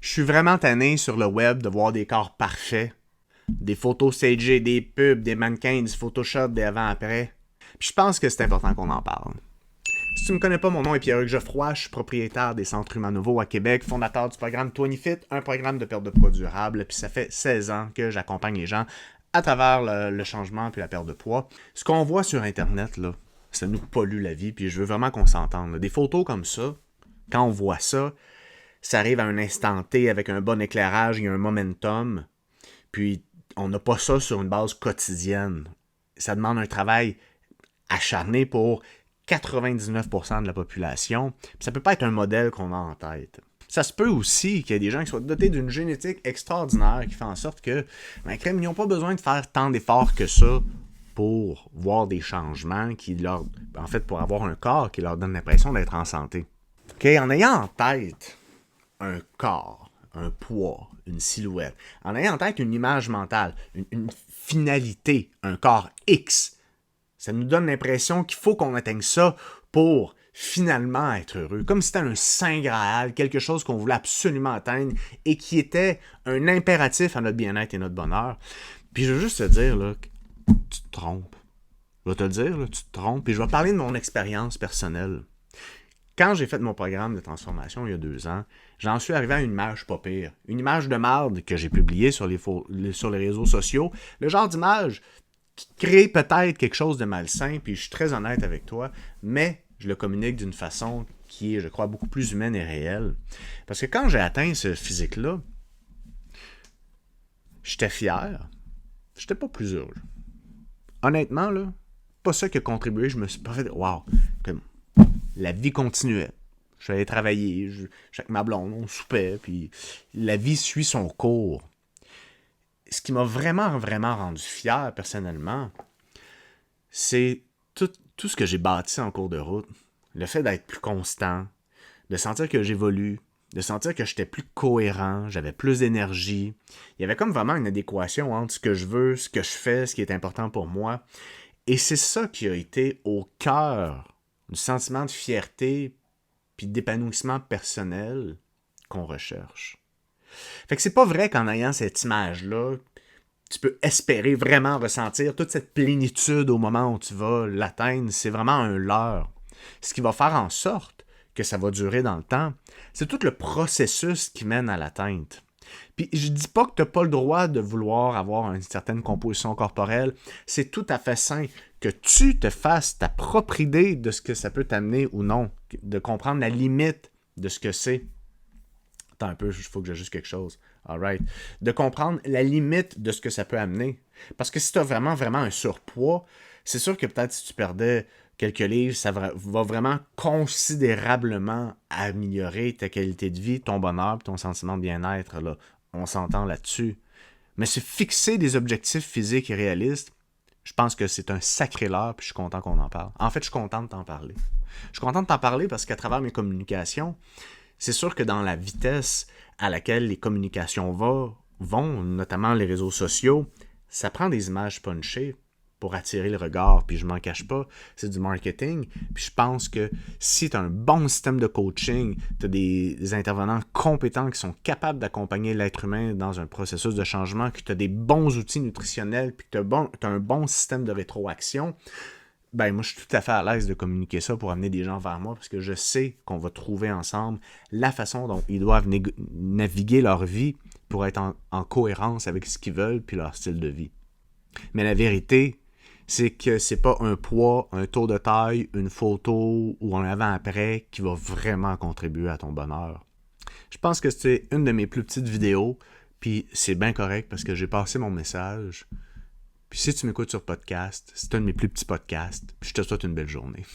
Je suis vraiment tanné sur le web de voir des corps parfaits. Des photos stagées, des pubs, des mannequins, du Photoshop, des avant-après. Puis je pense que c'est important qu'on en parle. Si tu me connais pas, mon nom est Pierre-Hugues Geoffroy, je suis propriétaire des Centres Humains Nouveaux à Québec, fondateur du programme 20Fit, un programme de perte de poids durable, puis ça fait 16 ans que j'accompagne les gens à travers le changement puis la perte de poids. Ce qu'on voit sur Internet, là, ça nous pollue la vie, puis je veux vraiment qu'on s'entende. Là. Des photos comme ça, quand on voit ça, ça arrive à un instant T avec un bon éclairage, il y a un momentum, puis on n'a pas ça sur une base quotidienne. Ça demande un travail acharné pour 99% de la population. Puis ça peut pas être un modèle qu'on a en tête. Ça se peut aussi qu'il y ait des gens qui soient dotés d'une génétique extraordinaire qui fait en sorte que, ils n'ont pas besoin de faire tant d'efforts que ça pour voir des changements qui leur... En fait, pour avoir un corps qui leur donne l'impression d'être en santé. Okay? En ayant en tête un corps, un poids, une silhouette, en ayant en tête une image mentale, une finalité, un corps X, ça nous donne l'impression qu'il faut qu'on atteigne ça pour finalement être heureux. Comme si c'était un saint graal, quelque chose qu'on voulait absolument atteindre et qui était un impératif à notre bien-être et notre bonheur. Puis je veux juste te dire, là, tu te trompes. Je vais te le dire, là, tu te trompes. Puis je vais parler de mon expérience personnelle. Quand j'ai fait mon programme de transformation il y a 2 ans, j'en suis arrivé à une image pas pire. Une image de marde que j'ai publiée sur les réseaux sociaux. Le genre d'image qui crée peut-être quelque chose de malsain, puis je suis très honnête avec toi, mais je le communique d'une façon qui est, je crois, beaucoup plus humaine et réelle. Parce que quand j'ai atteint ce physique-là, j'étais fier. J'étais pas plus heureux. Honnêtement, là, pas ça qui a contribué. Je me suis pas fait... Wow! Comme, la vie continuait. Je allais travailler, avec ma blonde, on soupait, puis la vie suit son cours. Ce qui m'a vraiment, vraiment rendu fier, personnellement, c'est tout ce que j'ai bâti en cours de route. Le fait d'être plus constant, de sentir que j'évolue, de sentir que j'étais plus cohérent, j'avais plus d'énergie. Il y avait comme vraiment une adéquation entre ce que je veux, ce que je fais, ce qui est important pour moi. Et c'est ça qui a été au cœur du sentiment de fierté puis d'épanouissement personnel qu'on recherche. Fait que c'est pas vrai qu'en ayant cette image-là, tu peux espérer vraiment ressentir toute cette plénitude au moment où tu vas l'atteindre. C'est vraiment un leurre. Ce qui va faire en sorte que ça va durer dans le temps, c'est tout le processus qui mène à l'atteinte. Puis je dis pas que tu n'as pas le droit de vouloir avoir une certaine composition corporelle. C'est tout à fait sain que tu te fasses ta propre idée de ce que ça peut t'amener ou non, de comprendre la limite de ce que c'est. Attends un peu, il faut que j'ajuste quelque chose. Alright. De comprendre la limite de ce que ça peut amener. Parce que si tu as vraiment, vraiment un surpoids, c'est sûr que peut-être si tu perdais quelques livres, ça va vraiment considérablement améliorer ta qualité de vie, ton bonheur, ton sentiment de bien-être. Là. On s'entend là-dessus. Mais se fixer des objectifs physiques et réalistes, je pense que c'est un sacré leurre, puis je suis content qu'on en parle. En fait, je suis content de t'en parler. Je suis content de t'en parler parce qu'à travers mes communications, c'est sûr que dans la vitesse à laquelle les communications vont, notamment les réseaux sociaux, ça prend des images punchées pour attirer le regard, puis je m'en cache pas, c'est du marketing. Puis je pense que si tu as un bon système de coaching, tu as des intervenants compétents qui sont capables d'accompagner l'être humain dans un processus de changement, que tu as des bons outils nutritionnels, puis que tu as un bon système de rétroaction, ben moi je suis tout à fait à l'aise de communiquer ça pour amener des gens vers moi parce que je sais qu'on va trouver ensemble la façon dont ils doivent naviguer leur vie pour être en cohérence avec ce qu'ils veulent puis leur style de vie. Mais la vérité, c'est que c'est pas un poids, un tour de taille, une photo ou un avant-après qui va vraiment contribuer à ton bonheur. Je pense que c'est une de mes plus petites vidéos, puis c'est bien correct parce que j'ai passé mon message. Puis si tu m'écoutes sur podcast, c'est un de mes plus petits podcasts. Puis je te souhaite une belle journée.